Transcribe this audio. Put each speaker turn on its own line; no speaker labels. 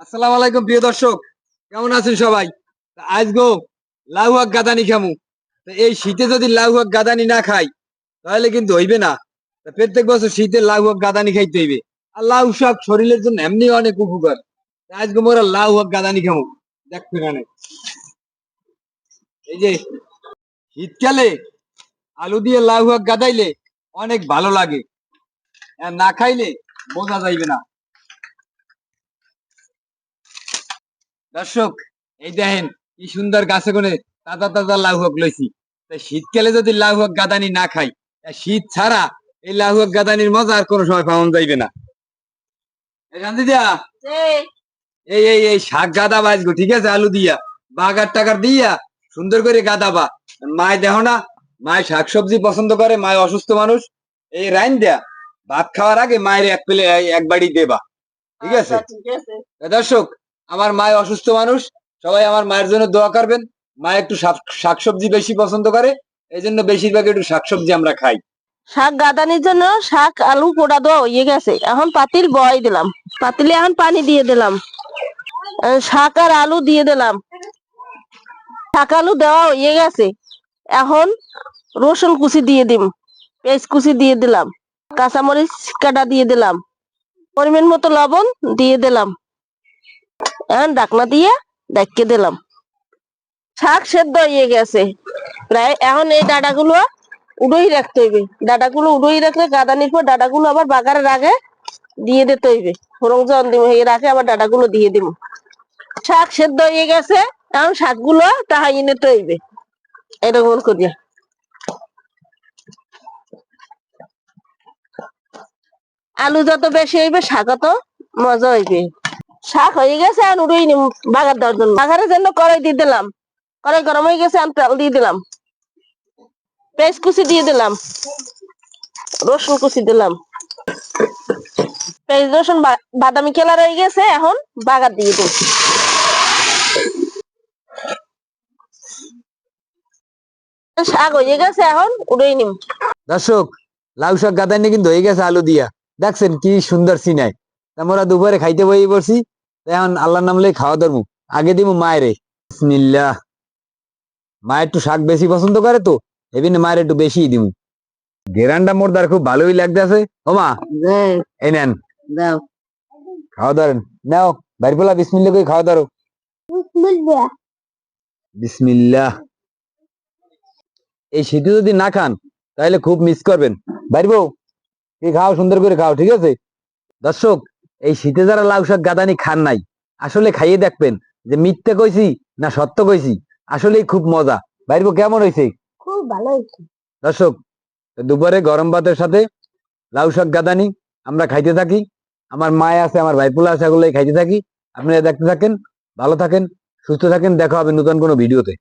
আসসালামু আলাইকুম প্রিয় দর্শক, কেমন আছেন সবাই? আজ গো লাউ শাক গাদানি খামু। এই শীতে যদি লাউ শাক গাদানি না খাই তাহলে কিন্তু হইবে না। প্রত্যেক বছর শীতে লাউ শাক গাদানি খাইতে হইবে। আর লাউ শাক শরীরের জন্য এমনি অনেক উপকার। আজ গো মোরা লাউ শাক গাদানি খামু। দেখতে না এই যে শীতকালে আলু দিয়ে লাউ শাক গাদাইলে অনেক ভালো লাগে। আর না খাইলে বোঝা যাইবে না। দর্শক, এই দেখেন কি সুন্দর গাছে কোনে তাজা তাজা লাউ শাক লইছি। শীতকালে যদি লাউ শাক গাদানি না খাই, শীত ছাড়া এই লাউ শাক গাদানির মজা আর কোনো সময় পাওয়া যাইবে না। শান্তি দিয়া এই এই এই শাক গাদা বাজগো, ঠিক আছে? আলু দিয়া বাগার টাকার দিয়া সুন্দর করে গাদাবা। মায় দেখো না, মায় শাকসবজি পছন্দ করে, মায় অসুস্থ মানুষ। এই রাইন দেয়া ভাত খাওয়ার আগে মায়ের এক প্লেট এক বাড়ি দেবা, ঠিক আছে? দর্শক, আমার মায় অসুস্থ মানুষ, সবাই আমার মায়ের জন্য দোয়া করবেন। মা একটু শাকসবজি বেশি পছন্দ করে, এই জন্য বেশিরভাগ একটু শাকসবজি আমরা খাই।
শাক গাদানির জন্য শাক আলু পোড়া দেওয়া হয়ে গেছে, এখন পাতিল বয় দিলাম, পাতিলে এখন পানি দিয়ে দিলাম, শাক আর আলু দিয়ে দিলাম। শাক আলু দেওয়া হয়ে গেছে, এখন রসুন কুচি দিয়ে দিম, পেঁয়াজ কুচি দিয়ে দিলাম, কাঁচামরিচ কাটা দিয়ে দিলাম, পরিমাণ মতো লবণ দিয়ে দিলাম। এখন ঢাকনা দিয়ে ঢেকে দিলাম। শাক সেদ্ধ হয়ে গেছে প্রায়। এখন এই ডাঁটাগুলো উড়োই রাখতে হইবে, ডাঁটাগুলো উড়োই রাখলে গাদানির পর ডাঁটাগুলো আবার বাগারের আগে দিয়ে দিতে হইবে। ফোড়ন জন দিব এর আগে আবার ডাঁটাগুলো দিয়ে দিব। শাক সেদ্ধ হয়ে গেছে, এখন শাকগুলো তাহাই নিতে হইবে এরকম করিয়া। আলু যত বেশি হইবে শাক তত মজা হইবে। শাক হয়ে গেছে, এখন উড়োই নিম বাগার দেওয়ার জন্য। বাগারের জন্য কড়াই দিয়ে দিলাম, কড়াই গরম হয়ে গেছে, আমি তেল দিয়ে দিলাম, পেঁয়াজ কুচি দিয়ে দিলাম, রসুন কুচি দিলাম। পেঁয়াজ রসুন বাদামি কালার হয়ে গেছে, এখন বাগার দিয়ে দিই। শাক হয়ে গেছে, এখন উড়েই নিম।
দর্শক, লাউ শাক গাদানি কিন্তু হয়ে গেছে আলু দিয়া। দেখছেন কি সুন্দর সিনাই। আমরা দুপুরে খাইতে বই পড়ছি, এখন আল্লাহর নাম লই খাওয়া ধরমু। আগে দিব মায়েরে। বিসমিল্লাহ। মা একটু শাক বেশি পছন্দ করে, তো এবিনে মায়ের একটু বেশি দিমু। গেরান্ডা মোরদার খুব ভালোই লাগতেছে। ও মা, এই নেন খাওয়া ধরেন। নাও বাইর পোলা, বিসমিল্লাহ কই খাওয়া ধরো। বিসমিল্লাহ। এই শীতে যদি না খান তাহলে খুব মিস করবেন। বাইরবো কি খাও, সুন্দর করে খাও, ঠিক আছে? দর্শক, এই শীতে যারা লাউ শাক গাদানি খান নাই, আসলে খাইয়ে দেখবেন যে মিথ্যে কইছি না সত্য কইছি। আসলেই খুব মজা। বাইরবো কেমন হয়েছে?
খুব ভালো হয়েছে।
দর্শক, দুপুরে গরম ভাতের সাথে লাউ শাক গাদানি আমরা খাইতে থাকি। আমার মায় আছে, আমার ভাইপুলা আছে, এগুলোই খাইতে থাকি। আপনারা দেখতে থাকেন, ভালো থাকেন, সুস্থ থাকেন। দেখা হবে নতুন কোনো ভিডিওতে।